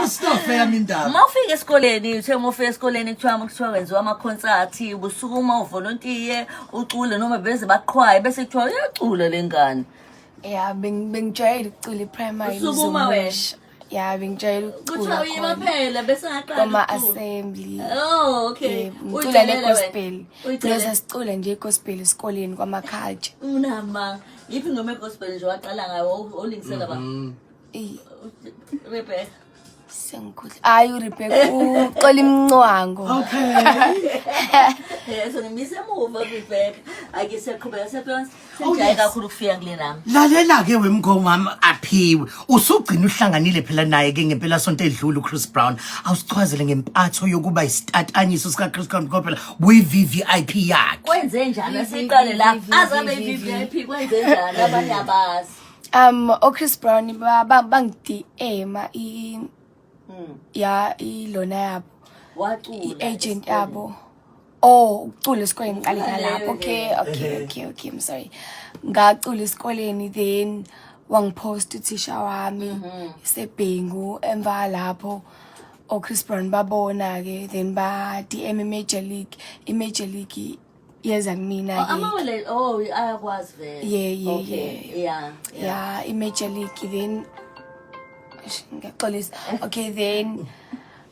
Christopher yami indaba. Mawufika esikoleni, uthe mawufika esikoleni kuthiwa wenziwa ama-concert, ubusukuma uvolontiye, ucule noma beze baqhwaye bese kuthiwa uyacula le ngane. Yeah, bengijwayele ukucula primary Usukuma wena. Yeah, bengijwayele ukucula. Kuthiwa uyima phela bese ngaqala. Koma assembly. Oh, okay. Ngicula ne-gospel. Bese sicula nje i-gospel esikoleni kwama-culture. Unama. Yiphi ngoma e-gospel nje waqala ngayo olingisela ba? Rebecca. Sengikhuhle. Hayi uRebecca ucela imncwango. Okay. So ngimise emuva Rebecca. Ake siyaqhubeka senjaye kakhulu ukufika kule nami. Lalela ke wemngoma aphiwe. Usugcina uhlanganile phela naye ke ngempela sonto edlula uChris Brown. Awusichwazele ngempatho yokuba isitataniso sika Chris Brown phela kuyi-VVIP yakhe. Kwenze njani asiqale la? Azabe i-VVIP kwenze njani abanye abazi? Chris Brown bangidm ya ilona yabo Wacula. agent yabo. Oh, ucula esikoleni ngiqalela lapho. Okay, I'm sorry. Ngacula esikoleni then wangipost uthisha wami seBhengu emva lapho Chris Brown babona ke then ba DM i-Major League yeza kumina ke. Oh, ayakwazi vele. Yeah, i-Major League then okay then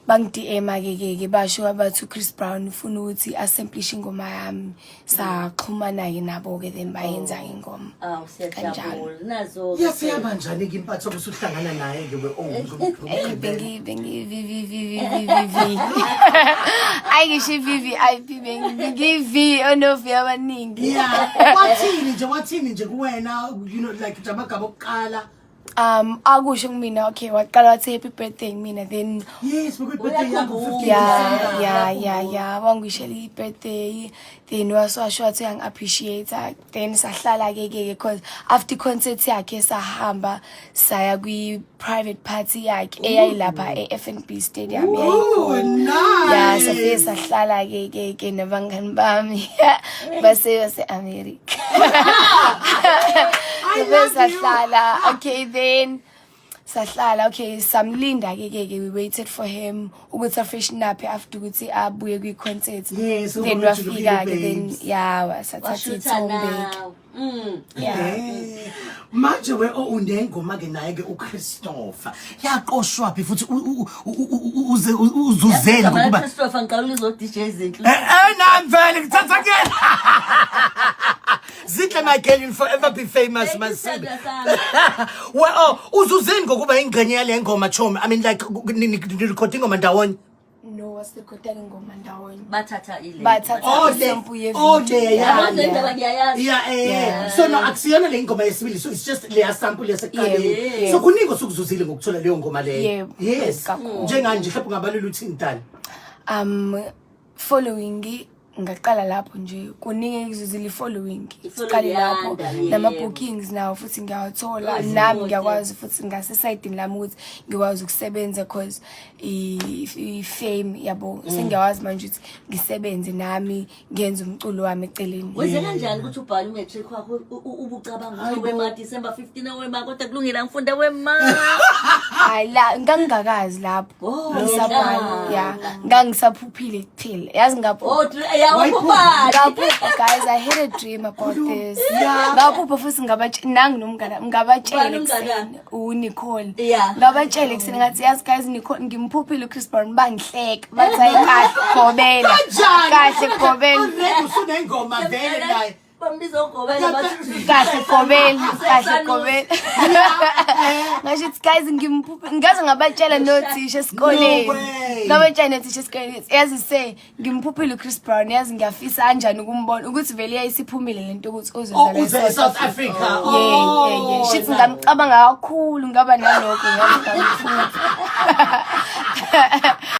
bang-DM ke basho abathu Chris Brown ufuna ukuthi asemplish ingoma yami saxhumana ke nabo ke then bayenza ingoma. Siyajabula nazo. Yasiyaba njani ke impatho obusuhlangana naye ke bengi ayisho VVIP bengi V onofi abaningi. Yeah. Wathini nje kuwena, you know, like jamagaba okuqala. Akusho kumina okay waqala wathi happy birthday mina then yes birthday yakho 15 yeah wangishela i-birthday then washo wathi appreciate then sahlala ke because after concert yakhe sahamba saya kwi private party yakhe eyayilapha e-FNB Stadium yeah safike sahlala ke nabangani bami base America. Sahlala okay then sahlala okay samlinda ke we waited for him ukuthi freshen up after ukuthi abuye kwi concert then wafika ke then wasathatha ithombe manje we unengoma ke naye ke uChristopher yaqoshwa phi futhi uzuzeni ngoba Christopher ngiqala izo DJ Zinhle nami vele ngithatha ke Zinhle my girl you'll forever be famous Masebe. Well uzuzeni ngokuba ingcenye yale ngoma Chomi I mean like recording ngoma ndawonye. No, was the recording ngoma ndawonye. Bathatha ile. Bathatha sample ye yeah. So no akusiyona le ngoma yesibili so it's just le sample yesekuqaleni. So kuningi osukuzuzile ngokuthola leyo ngoma leyo. Yes. Njenganje mhlawumbe ngabalula uthini Ntali? Following ngaqala lapho nje kuningi ngizuzile following siqale lapho nama bookings nawo futhi ngiyawathola nami ngiyakwazi futhi ngase side lami ukuthi ngikwazi ukusebenza because I fame yabo sengiyawazi manje ukuthi ngisebenze nami ngenza umculo wami eceleni. Wenze kanjani ukuthi ubhale umatric wakho ubucabanga ukuthi wema December 15 wema kodwa kulungile ngifunda wema hayi la ngangakazi lapho ngisabhala ngangisaphuphile kuphela yazi ngapho guys I had a dream about this ngapho futhi nangi nomngane ngabatshela kuseni uNicole ngabatshela kuseni ngathi yazi guys Nicole ngimphuphile uChris Brown bangihleka bathi kahle gobela usunengoma vele naye bambiza ugobela bathi kahle gobela ngasho guys ngimphuphe ngaze ngabatshela nothisha esikoleni ngabatshela nothisha esikoleni yazi say ngimphuphile uChris Brown yazi ngiyafisa kanjani ukumbona ukuthi vele yayisiphumile lento ukuthi uzoza eSouth Africa yeah shit ngamcabanga kakhulu ngaba nalokho ngazi ngamphupha